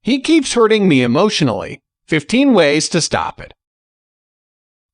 He keeps hurting me emotionally. 15 ways to stop it.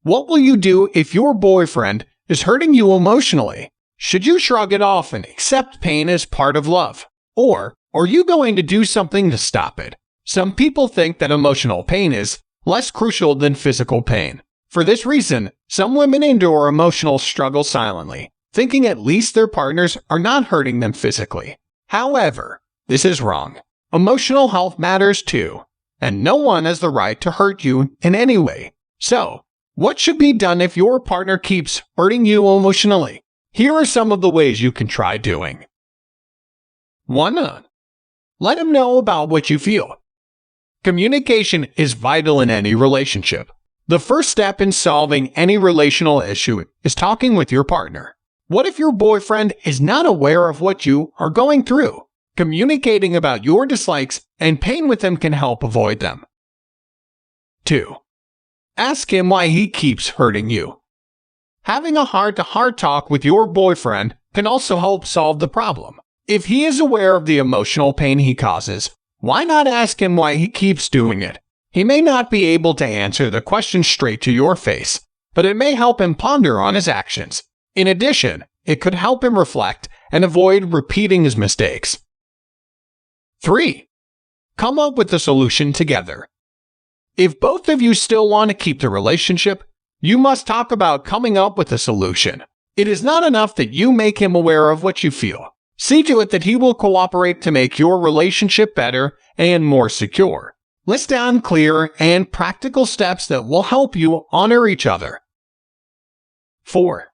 What will you do if your boyfriend is hurting you emotionally? Should you shrug it off and accept pain as part of love? Or are you going to do something to stop it? Some people think that emotional pain is less crucial than physical pain. For this reason, some women endure emotional struggle silently, thinking at least their partners are not hurting them physically. However, this is wrong. Emotional health matters too, and no one has the right to hurt you in any way. So, what should be done if your partner keeps hurting you emotionally? Here are some of the ways you can try doing. 1. Let him know about what you feel. Communication is vital in any relationship. The first step in solving any relational issue is talking with your partner. What if your boyfriend is not aware of what you are going through? Communicating about your dislikes and pain with him can help avoid them. 2. Ask him why he keeps hurting you. Having a heart-to-heart talk with your boyfriend can also help solve the problem. If he is aware of the emotional pain he causes, why not ask him why he keeps doing it? He may not be able to answer the question straight to your face, but it may help him ponder on his actions. In addition, it could help him reflect and avoid repeating his mistakes. 3. Come up with a solution together. If both of you still want to keep the relationship, you must talk about coming up with a solution. It is not enough that you make him aware of what you feel. See to it that he will cooperate to make your relationship better and more secure. List down clear and practical steps that will help you honor each other. 4.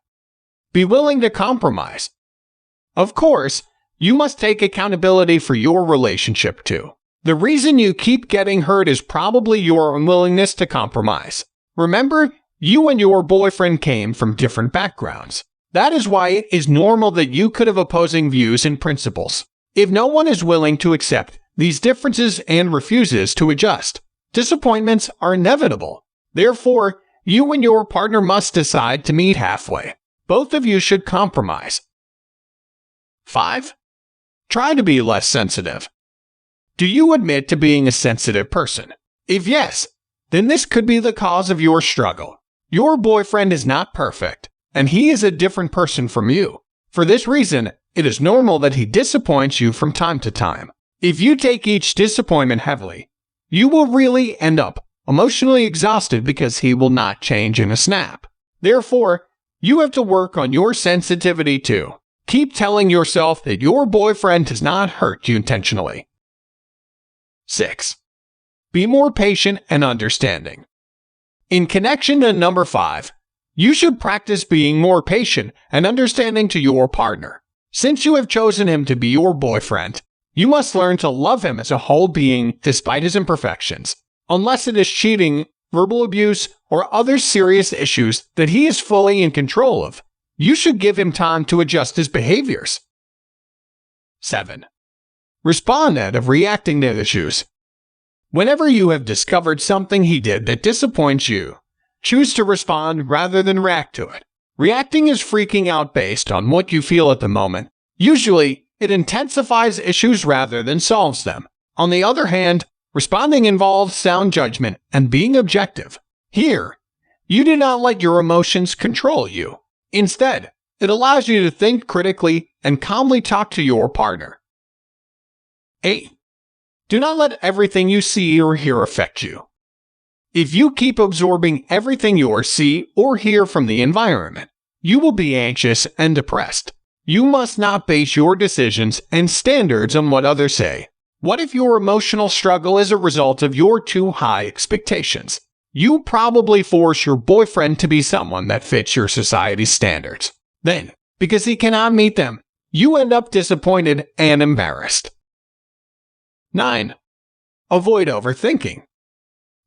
Be willing to compromise. Of course, you must take accountability for your relationship too. The reason you keep getting hurt is probably your unwillingness to compromise. Remember, you and your boyfriend came from different backgrounds. That is why it is normal that you could have opposing views and principles. If no one is willing to accept these differences and refuses to adjust, disappointments are inevitable. Therefore, you and your partner must decide to meet halfway. Both of you should compromise. 5. Try to be less sensitive. Do you admit to being a sensitive person? If yes, then this could be the cause of your struggle. Your boyfriend is not perfect, and he is a different person from you. For this reason, it is normal that he disappoints you from time to time. If you take each disappointment heavily, you will really end up emotionally exhausted because he will not change in a snap. Therefore, you have to work on your sensitivity too. Keep telling yourself that your boyfriend does not hurt you intentionally. 6. Be more patient and understanding. In connection to number 5, you should practice being more patient and understanding to your partner. Since you have chosen him to be your boyfriend, you must learn to love him as a whole being despite his imperfections. Unless it is cheating, verbal abuse, or other serious issues that he is fully in control of, you should give him time to adjust his behaviors. 7. Respond instead of reacting to issues. Whenever you have discovered something he did that disappoints you, choose to respond rather than react to it. Reacting is freaking out based on what you feel at the moment. Usually, it intensifies issues rather than solves them. On the other hand, responding involves sound judgment and being objective. Here, you do not let your emotions control you. Instead, it allows you to think critically and calmly talk to your partner. 8. Do not let everything you see or hear affect you. If you keep absorbing everything you see or hear from the environment, you will be anxious and depressed. You must not base your decisions and standards on what others say. What if your emotional struggle is a result of your too high expectations? You probably force your boyfriend to be someone that fits your society's standards. Then, because he cannot meet them, you end up disappointed and embarrassed. 9. Avoid overthinking.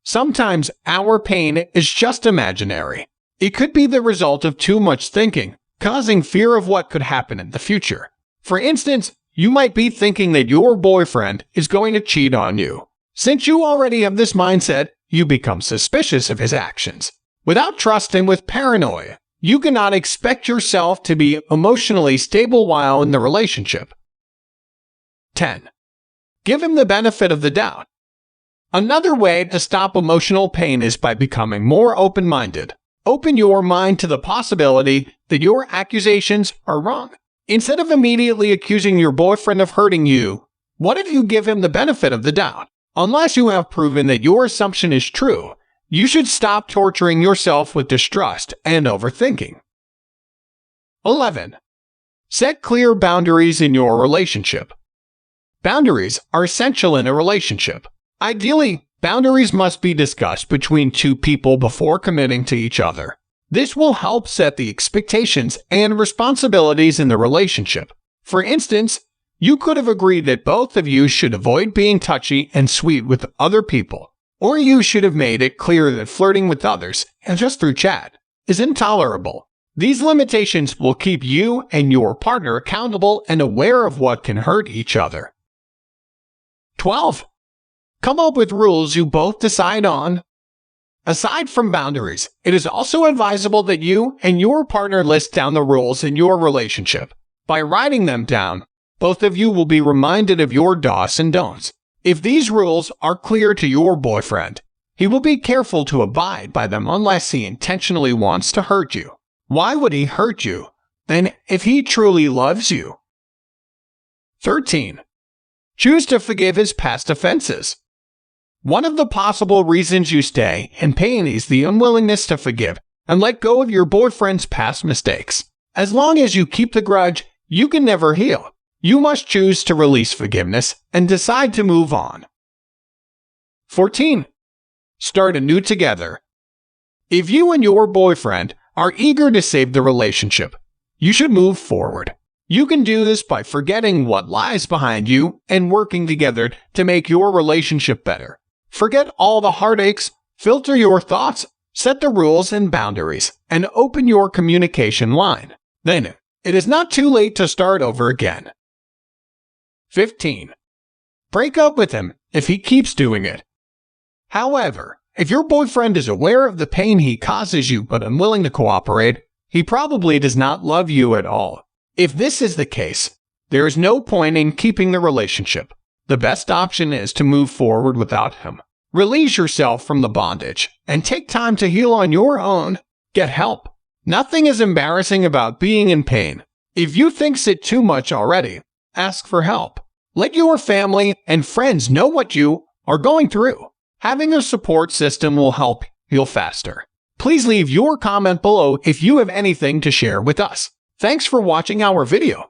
Sometimes our pain is just imaginary. It could be the result of too much thinking, causing fear of what could happen in the future. For instance, you might be thinking that your boyfriend is going to cheat on you. Since you already have this mindset, you become suspicious of his actions. Without trust and with paranoia, you cannot expect yourself to be emotionally stable while in the relationship. 10. Give him the benefit of the doubt. Another way to stop emotional pain is by becoming more open-minded. Open your mind to the possibility that your accusations are wrong. Instead of immediately accusing your boyfriend of hurting you, what if you give him the benefit of the doubt? Unless you have proven that your assumption is true, you should stop torturing yourself with distrust and overthinking. 11. Set clear boundaries in your relationship. Boundaries are essential in a relationship. Ideally, boundaries must be discussed between two people before committing to each other. This will help set the expectations and responsibilities in the relationship. For instance, you could have agreed that both of you should avoid being touchy and sweet with other people, or you should have made it clear that flirting with others, and just through chat, is intolerable. These limitations will keep you and your partner accountable and aware of what can hurt each other. 12. Come up with rules you both decide on. Aside from boundaries, it is also advisable that you and your partner list down the rules in your relationship. By writing them down, both of you will be reminded of your do's and don'ts. If these rules are clear to your boyfriend, he will be careful to abide by them unless he intentionally wants to hurt you. Why would he hurt you, then, if he truly loves you? 13. Choose to forgive his past offenses. One of the possible reasons you stay in pain is the unwillingness to forgive and let go of your boyfriend's past mistakes. As long as you keep the grudge, you can never heal. You must choose to release forgiveness and decide to move on. 14. Start anew together. If you and your boyfriend are eager to save the relationship, you should move forward. You can do this by forgetting what lies behind you and working together to make your relationship better. Forget all the heartaches, filter your thoughts, set the rules and boundaries, and open your communication line. Then, it is not too late to start over again. 15. Break up with him if he keeps doing it. However, if your boyfriend is aware of the pain he causes you but unwilling to cooperate, he probably does not love you at all. If this is the case, there is no point in keeping the relationship. The best option is to move forward without him. Release yourself from the bondage and take time to heal on your own. Get help. Nothing is embarrassing about being in pain. If you think it too much already, ask for help. Let your family and friends know what you are going through. Having a support system will help heal faster. Please leave your comment below if you have anything to share with us. Thanks for watching our video.